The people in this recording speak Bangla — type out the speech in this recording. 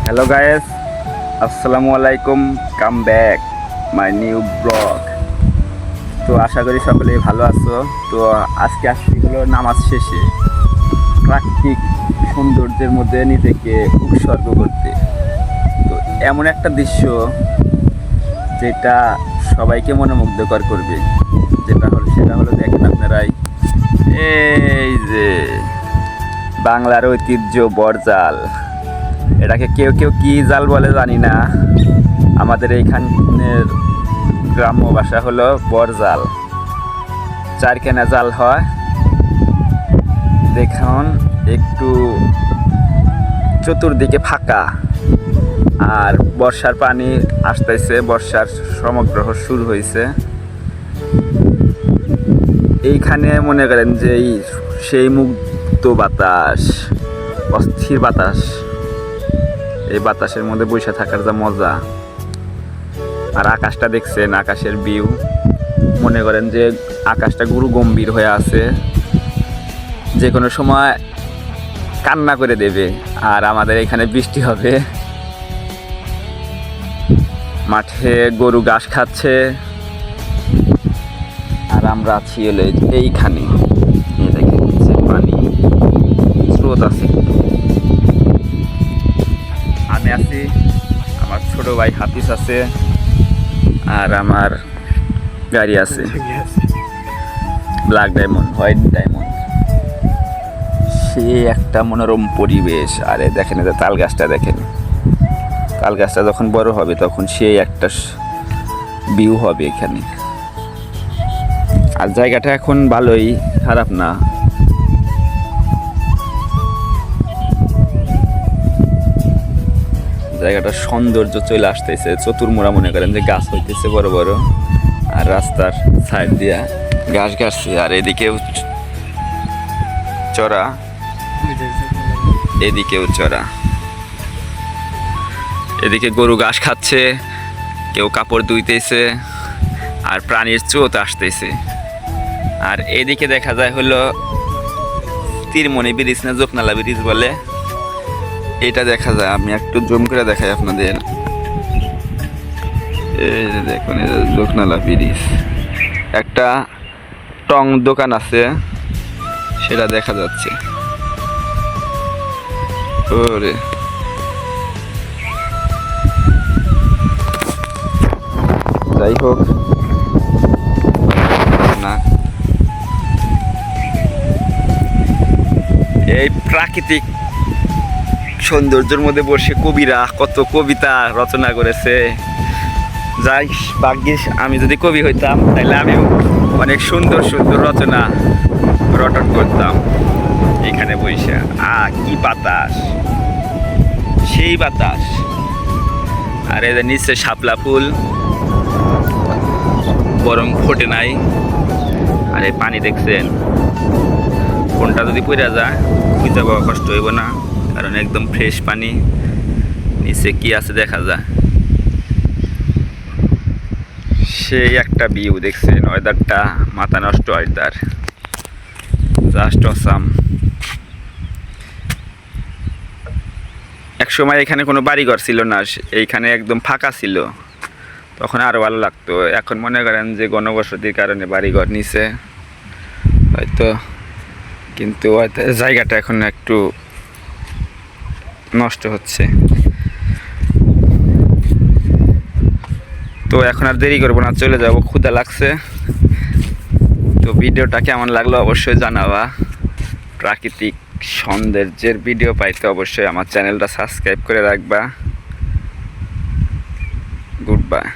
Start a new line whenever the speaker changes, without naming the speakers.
হ্যালো গাইস, আসসালামু আলাইকুম। Come back my new blog. তো আশা করি সকলেই ভালো আছো। তো আজকে আসছি হলো নামাজ শেষে প্রাকৃতিক সৌন্দর্যের মধ্যে নিজেকে উৎসর্গ করতে। তো এমন একটা দৃশ্য যেটা সবাইকে মনোমুগ্ধকর করবে, সেটা হলো দেখেন আপনারাই, এই যে বাংলার ঐতিহ্য বড়জাল। এটাকে কেউ কেউ কি জাল বলে জানি না, আমাদের এইখানের গ্রাম্য ভাষা হলো বড়জাল। চারখানা জাল হয়। দেখুন একটু চতুর্দিকে ফাঁকা, আর বর্ষার পানি আসতেছে, বর্ষার সমগ্র শুরু হয়েছে। এইখানে মনে করেন যে সেই মুক্ত বাতাস, অস্থির বাতাস, এই বাতাসের মধ্যে বসে থাকার যা মজা। আর আকাশটা দেখছেন, আকাশের ভিউ, মনে করেন যে আকাশটা গুরু গম্ভীর হয়ে আছে, যে কোনো সময় কান্না করে দেবে। আর আমাদের এখানে বৃষ্টি হবে, মাঠে গরু ঘাস খাচ্ছে, আর আমরা আছি হলে এইখানে। দেখে পানি স্রোত আছে। আমি আছি, আমার ছোট ভাই হাফিজ আছে, আর আমার গাড়ি আছে ব্ল্যাক ডায়মন্ড, হোয়াইট ডায়মন্ড। সে একটা মনোরম পরিবেশ। আরে দেখেন, এটা তাল গাছটা দেখেন, তাল গাছটা যখন বড় হবে তখন সে একটা ভিউ হবে এখানে। আর জায়গাটা এখন ভালোই, খারাপ না। জায়গাটার সৌন্দর্য চলে আসতেছে। চতুর্মুড়া মনে করেন যে গাছ হইতেছে বড় বড়, আর রাস্তার সাইড দিয়া ঘাস গাছছে। আর এদিকেও চড়া, এদিকেও চড়া। এদিকে গরু ঘাস খাচ্ছে, কেউ কাপড় ধুইতেছে, আর প্রাণীর চোত আসতেছে। আর এদিকে দেখা যায় হলো তিরমণি ব্রিজ না জোকনালা ব্রিজ বলে, এটা দেখা যায়। আমি একটু জুম করে দেখাই আপনাদের। এই যে দেখুন, এটা জোকনালা ব্রিজ। একটা টং দোকান আছে, সেটা দেখা যাচ্ছে। ওরে যাই হোক না, এই প্রাকৃতিক সৌন্দর্যের মধ্যে বসে কবিরা কত কবিতা রচনা করেছে। যাই ভাগ্যিস আমি যদি কবি হইতাম, তাহলে আমিও অনেক সুন্দর সুন্দর রচনা রটন করতাম এখানে বসে। কি বাতাস, সেই বাতাস। আর এদের নিচে শাপলা ফুল বরং ফোটে নাই। আর এই পানি দেখছেন, কোনটা যদি পড়ে যায় খুঁজে পাওয়া কষ্ট হইব না, কারণ একদম ফ্রেশ পানি। নিচে কি আছে দেখা যায়। সেই একটা ভিউ দেখছেন, ওয়েদারটা মাথা নষ্ট ওয়েদার, জাস্ট অসাম। এক সময় এখানে কোনো বাড়িঘর ছিল না, এইখানে একদম ফাঁকা ছিল, তখন আরও ভালো লাগতো। এখন মনে করেন যে ঘনবসতির কারণে বাড়িঘর নিচে হয়তো, কিন্তু হয়তো জায়গাটা এখন একটু নষ্ট হচ্ছে। তো এখন আর দেরি করবো না, চলে যাব, ক্ষুধা লাগছে। তো ভিডিওটা কেমন লাগলো অবশ্যই জানাবা। প্রাকৃতিক সৌন্দর্যের ভিডিও পাইতে অবশ্যই আমার চ্যানেলটা সাবস্ক্রাইব করে রাখবা। Good bye.